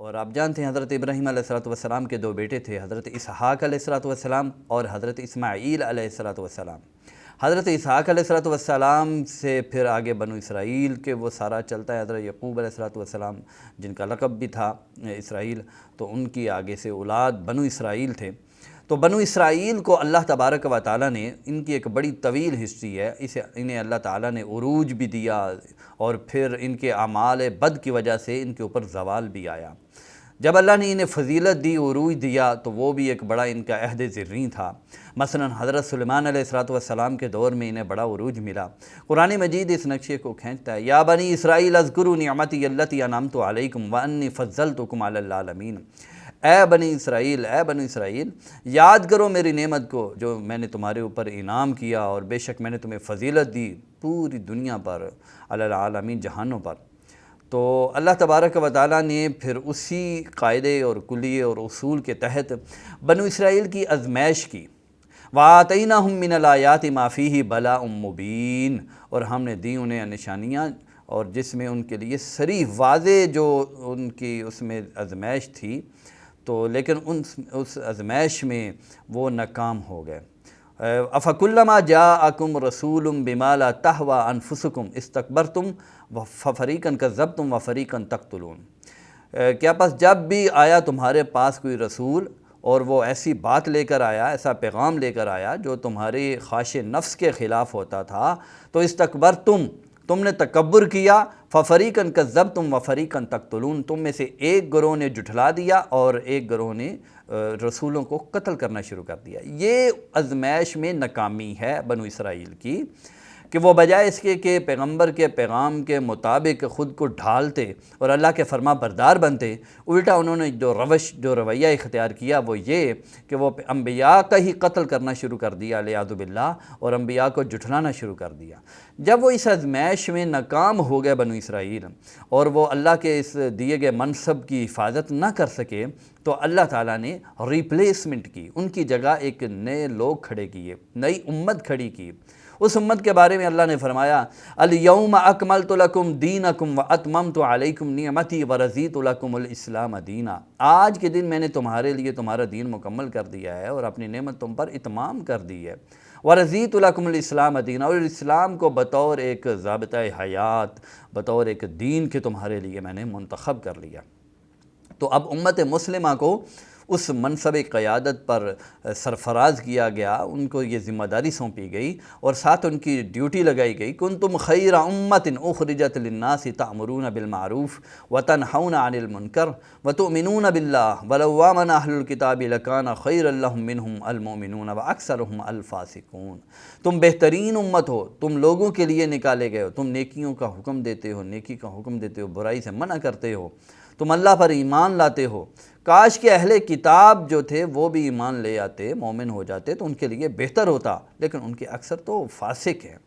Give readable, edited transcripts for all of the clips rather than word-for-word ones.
اور آپ جانتے ہیں حضرت ابراہیم علیہ السلام کے دو بیٹے تھے، حضرت اسحاق علیہ السلام اور حضرت اسماعیل علیہ السلام۔ حضرت اسحاق علیہ السلام سے پھر آگے بنو اسرائیل کے وہ سارا چلتا ہے، حضرت یعقوب علیہ السلام جن کا لقب بھی تھا اسرائیل، تو ان کی آگے سے اولاد بنو اسرائیل تھے۔ تو بنو اسرائیل کو اللہ تبارک و تعالیٰ نے، ان کی ایک بڑی طویل ہسٹری ہے، انہیں اللہ تعالیٰ نے عروج بھی دیا اور پھر ان کے اعمال بد کی وجہ سے ان کے اوپر زوال بھی آیا۔ جب اللہ نے انہیں فضیلت دی، عروج دیا، تو وہ بھی ایک بڑا ان کا عہد زریں تھا۔ مثلا حضرت سلیمان علیہ السلام کے دور میں انہیں بڑا عروج ملا۔ قرآن مجید اس نقشے کو کھینچتا ہے، یا بنی اسرائیل اذکروا نعمتی التی انعمت علیکم وانی فضلتکم علی العالمین۔ اے بنی اسرائیل یاد کرو میری نعمت کو جو میں نے تمہارے اوپر انعام کیا، اور بے شک میں نے تمہیں فضیلت دی پوری دنیا پر، علی العالمین جہانوں پر۔ تو اللہ تبارک و تعالیٰ نے پھر اسی قاعدے اور کلیے اور اصول کے تحت بنو اسرائیل کی آزمائش کی۔ وَآتَيْنَاهُم مِّنَ الْآيَاتِ مَا فِيهِ بَلَاءٌ مُّبِينٌ، اور ہم نے دی انہیں نشانیاں اور جس میں ان کے لیے صریح واضح جو ان کی اس میں آزمائش تھی، تو لیکن اس آزمائش میں وہ ناکام ہو گئے۔ أَفَكُلَّمَا جَاءَكُمْ رَسُولٌ بِمَا لَا تَهْوَىٰ أَنفُسُكُمْ اسْتَكْبَرْتُمْ فَفَرِيقًا كَذَّبْتُمْ وَفَرِيقًا تَقْتُلُونَ۔ کیا پس جب بھی آیا تمہارے پاس کوئی رسول اور وہ ایسی بات لے کر آیا، ایسا پیغام لے کر آیا جو تمہاری خواہش نفس کے خلاف ہوتا تھا، تو استکبرتم، تم نے تکبر کیا، فَفَرِيقًا كَذَّبْتُمْ وَفَرِيقًا تَقْتُلُونَ، تم میں سے ایک گروہ نے جھٹلا دیا اور ایک گروہ نے رسولوں کو قتل کرنا شروع کر دیا۔ یہ آزمائش میں ناکامی ہے بنو اسرائیل کی، کہ وہ بجائے اس کے پیغمبر کے پیغام کے مطابق خود کو ڈھالتے اور اللہ کے فرما بردار بنتے، الٹا انہوں نے جو رویہ اختیار کیا وہ یہ کہ وہ انبیاء کا ہی قتل کرنا شروع کر دیا والعیاذ باللہ، اور انبیاء کو جھٹلانا شروع کر دیا۔ جب وہ اس آزمائش میں ناکام ہو گئے بنو اسرائیل اور وہ اللہ کے اس دیے گئے منصب کی حفاظت نہ کر سکے، تو اللہ تعالیٰ نے ریپلیسمنٹ کی، ان کی جگہ ایک نئے لوگ کھڑے کیے، نئی امت کھڑی کی۔ اس امت کے بارے میں اللہ نے فرمایا، اليوم اکملت لکم دینکم واتممت علیکم نعمتی ورضیت لکم الاسلام دینا۔ آج کے دن میں نے تمہارے لیے تمہارا دین مکمل کر دیا ہے اور اپنی نعمت تم پر اتمام کر دی ہے، ورضیت لکم الاسلام دینا، اور اسلام کو بطور ایک ضابطہ حیات، بطور ایک دین کے تمہارے لیے میں نے منتخب کر لیا۔ تو اب امت مسلمہ کو اس منصب قیادت پر سرفراز کیا گیا، ان کو یہ ذمہ داری سونپی گئی اور ساتھ ان کی ڈیوٹی لگائی گئی، کنتم خیر امت اخرجت للناس تأمرون بالمعروف وتنہون عن المنکر وتؤمنون باللہ ولو آمن اہل الکتاب لکان خیرا لہم منہم المؤمنون واکثرہم الفاسقون۔ تم بہترین امت ہو، تم لوگوں کے لیے نکالے گئے ہو، تم نیکیوں کا حکم دیتے ہو، نیکی کا حکم دیتے ہو، برائی سے منع کرتے ہو، تم اللہ پر ایمان لاتے ہو۔ کاش کہ اہل کتاب جو تھے وہ بھی ایمان لے آتے، مومن ہو جاتے، تو ان کے لیے بہتر ہوتا، لیکن ان کے اکثر تو فاسق ہیں۔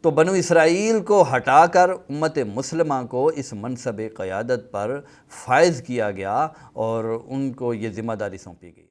تو بنو اسرائیل کو ہٹا کر امت مسلمہ کو اس منصب قیادت پر فائز کیا گیا اور ان کو یہ ذمہ داری سونپی گئی۔